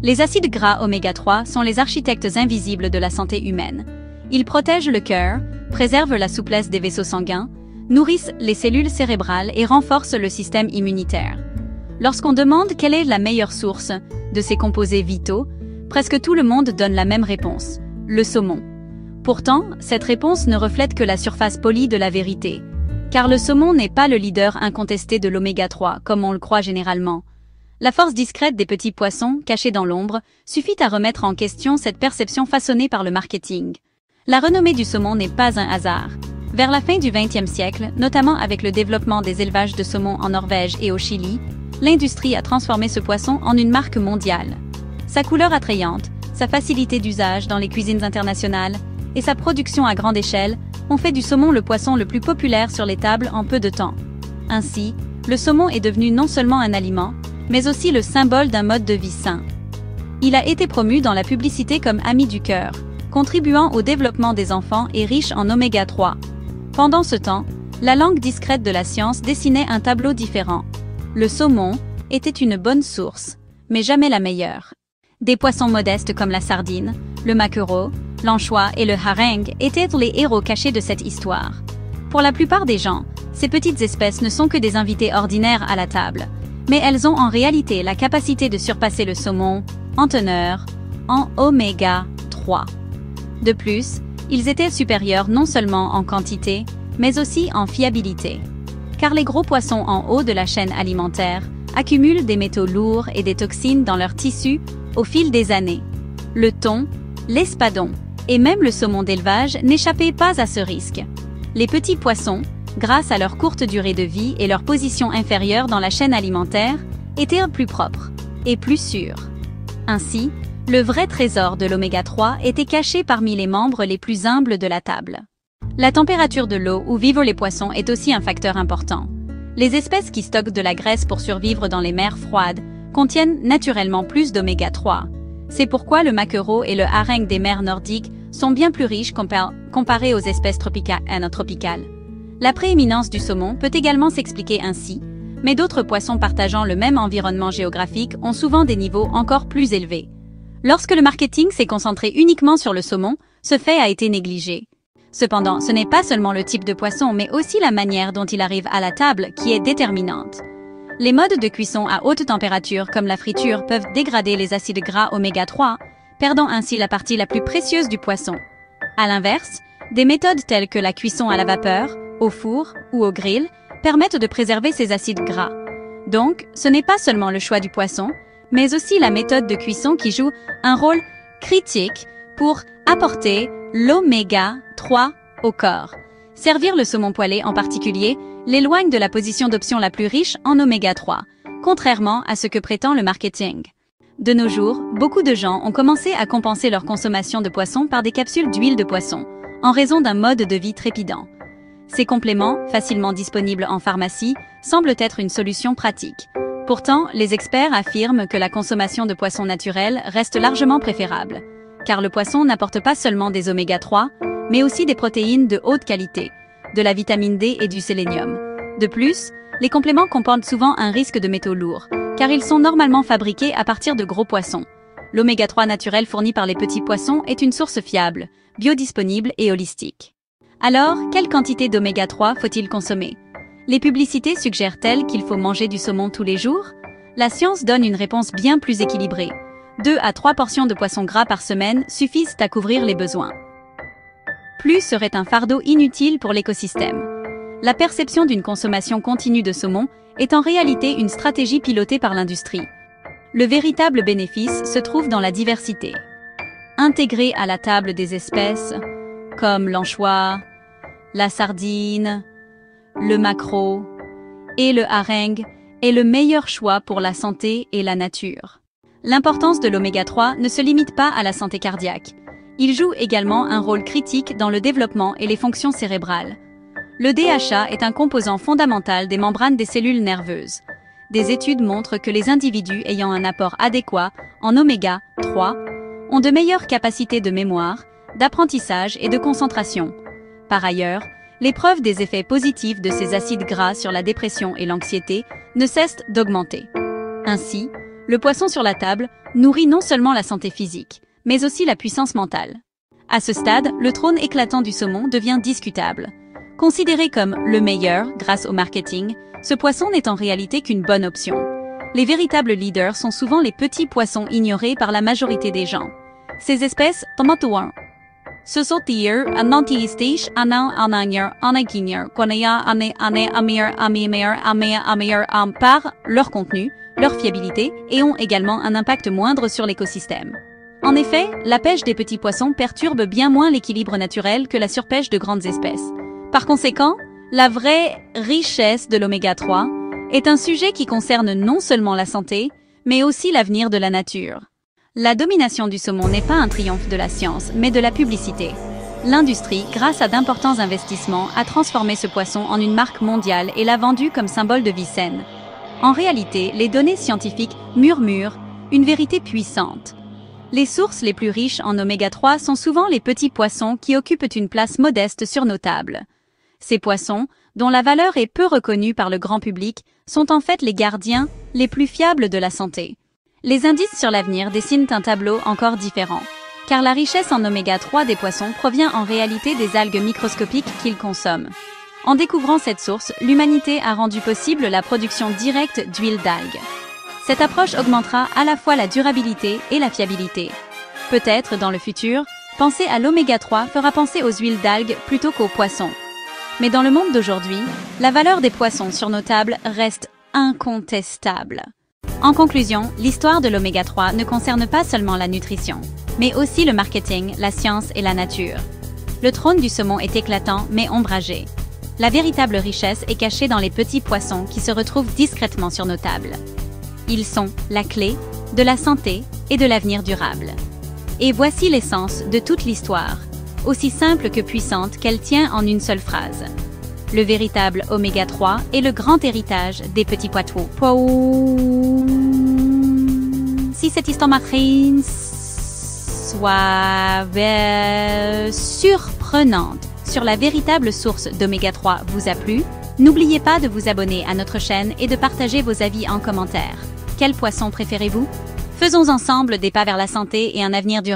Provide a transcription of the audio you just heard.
Les acides gras oméga 3 sont les architectes invisibles de la santé humaine. Ils protègent le cœur, préservent la souplesse des vaisseaux sanguins, nourrissent les cellules cérébrales et renforcent le système immunitaire. Lorsqu'on demande quelle est la meilleure source de ces composés vitaux, presque tout le monde donne la même réponse, le saumon. Pourtant, cette réponse ne reflète que la surface polie de la vérité, car le saumon n'est pas le leader incontesté de l'oméga 3, comme on le croit généralement. La force discrète des petits poissons, cachés dans l'ombre, suffit à remettre en question cette perception façonnée par le marketing. La renommée du saumon n'est pas un hasard. Vers la fin du XXe siècle, notamment avec le développement des élevages de saumon en Norvège et au Chili, l'industrie a transformé ce poisson en une marque mondiale. Sa couleur attrayante, sa facilité d'usage dans les cuisines internationales et sa production à grande échelle ont fait du saumon le poisson le plus populaire sur les tables en peu de temps. Ainsi, le saumon est devenu non seulement un aliment, mais aussi le symbole d'un mode de vie sain. Il a été promu dans la publicité comme ami du cœur, contribuant au développement des enfants et riche en oméga 3. Pendant ce temps, la langue discrète de la science dessinait un tableau différent. Le saumon était une bonne source, mais jamais la meilleure. Des poissons modestes comme la sardine, le maquereau, l'anchois et le hareng étaient les héros cachés de cette histoire. Pour la plupart des gens, ces petites espèces ne sont que des invités ordinaires à la table, mais elles ont en réalité la capacité de surpasser le saumon en teneur, en oméga 3. De plus, ils étaient supérieurs non seulement en quantité, mais aussi en fiabilité. Car les gros poissons en haut de la chaîne alimentaire accumulent des métaux lourds et des toxines dans leurs tissus au fil des années. Le thon, l'espadon et même le saumon d'élevage n'échappaient pas à ce risque. Les petits poissons, grâce à leur courte durée de vie et leur position inférieure dans la chaîne alimentaire, étaient plus propres et plus sûrs. Ainsi, le vrai trésor de l'oméga 3 était caché parmi les membres les plus humbles de la table. La température de l'eau où vivent les poissons est aussi un facteur important. Les espèces qui stockent de la graisse pour survivre dans les mers froides contiennent naturellement plus d'oméga 3. C'est pourquoi le maquereau et le hareng des mers nordiques sont bien plus riches comparés aux espèces tropicales. La prééminence du saumon peut également s'expliquer ainsi, mais d'autres poissons partageant le même environnement géographique ont souvent des niveaux encore plus élevés. Lorsque le marketing s'est concentré uniquement sur le saumon, ce fait a été négligé. Cependant, ce n'est pas seulement le type de poisson, mais aussi la manière dont il arrive à la table qui est déterminante. Les modes de cuisson à haute température comme la friture peuvent dégrader les acides gras oméga 3, perdant ainsi la partie la plus précieuse du poisson. À l'inverse, des méthodes telles que la cuisson à la vapeur, au four ou au grill permettent de préserver ces acides gras. Donc, ce n'est pas seulement le choix du poisson, mais aussi la méthode de cuisson qui joue un rôle critique pour apporter l'oméga 3 au corps. Servir le saumon poêlé en particulier l'éloigne de la position d'option la plus riche en oméga 3, contrairement à ce que prétend le marketing. De nos jours, beaucoup de gens ont commencé à compenser leur consommation de poisson par des capsules d'huile de poisson, en raison d'un mode de vie trépidant. Ces compléments, facilement disponibles en pharmacie, semblent être une solution pratique. Pourtant, les experts affirment que la consommation de poissons naturels reste largement préférable, car le poisson n'apporte pas seulement des oméga 3, mais aussi des protéines de haute qualité, de la vitamine D et du sélénium. De plus, les compléments comportent souvent un risque de métaux lourds, car ils sont normalement fabriqués à partir de gros poissons. L'oméga 3 naturel fourni par les petits poissons est une source fiable, biodisponible et holistique. Alors, quelle quantité d'oméga 3 faut-il consommer? Les publicités suggèrent-elles qu'il faut manger du saumon tous les jours? La science donne une réponse bien plus équilibrée. 2 à 3 portions de poisson gras par semaine suffisent à couvrir les besoins. Plus serait un fardeau inutile pour l'écosystème. La perception d'une consommation continue de saumon est en réalité une stratégie pilotée par l'industrie. Le véritable bénéfice se trouve dans la diversité. Intégrer à la table des espèces comme l'anchois, la sardine, le maquereau et le hareng est le meilleur choix pour la santé et la nature. L'importance de l'oméga 3 ne se limite pas à la santé cardiaque. Il joue également un rôle critique dans le développement et les fonctions cérébrales. Le DHA est un composant fondamental des membranes des cellules nerveuses. Des études montrent que les individus ayant un apport adéquat en oméga 3 ont de meilleures capacités de mémoire, d'apprentissage et de concentration. Par ailleurs, les preuves des effets positifs de ces acides gras sur la dépression et l'anxiété ne cessent d'augmenter. Ainsi, Le poisson sur la table nourrit non seulement la santé physique, mais aussi la puissance mentale. À ce stade, le trône éclatant du saumon devient discutable. Considéré comme le meilleur grâce au marketing, ce poisson n'est en réalité qu'une bonne option. Les véritables leaders sont souvent les petits poissons ignorés par la majorité des gens. Ces espèces, tomatuan, se sortir anantiistis par leur contenu, leur fiabilité et ont également un impact moindre sur l'écosystème. En effet, la pêche des petits poissons perturbe bien moins l'équilibre naturel que la surpêche de grandes espèces. Par conséquent, la vraie richesse de l'oméga 3 est un sujet qui concerne non seulement la santé, mais aussi l'avenir de la nature. La domination du saumon n'est pas un triomphe de la science, mais de la publicité. L'industrie, grâce à d'importants investissements, a transformé ce poisson en une marque mondiale et l'a vendu comme symbole de vie saine. En réalité, les données scientifiques murmurent une vérité puissante. Les sources les plus riches en oméga 3 sont souvent les petits poissons qui occupent une place modeste sur nos tables. Ces poissons, dont la valeur est peu reconnue par le grand public, sont en fait les gardiens les plus fiables de la santé. Les indices sur l'avenir dessinent un tableau encore différent, car la richesse en oméga 3 des poissons provient en réalité des algues microscopiques qu'ils consomment. En découvrant cette source, l'humanité a rendu possible la production directe d'huile d'algues. Cette approche augmentera à la fois la durabilité et la fiabilité. Peut-être, dans le futur, penser à l'oméga 3 fera penser aux huiles d'algues plutôt qu'aux poissons. Mais dans le monde d'aujourd'hui, la valeur des poissons sur nos tables reste incontestable. En conclusion, l'histoire de l'oméga 3 ne concerne pas seulement la nutrition, mais aussi le marketing, la science et la nature. Le trône du saumon est éclatant mais ombragé. La véritable richesse est cachée dans les petits poissons qui se retrouvent discrètement sur nos tables. Ils sont la clé de la santé et de l'avenir durable. Et voici l'essence de toute l'histoire, aussi simple que puissante qu'elle tient en une seule phrase. Le véritable oméga 3 est le grand héritage des petits poissons. Si cette histoire marine soit surprenante sur la véritable source d'oméga 3 vous a plu, n'oubliez pas de vous abonner à notre chaîne et de partager vos avis en commentaire. Quel poisson préférez-vous? Faisons ensemble des pas vers la santé et un avenir durable.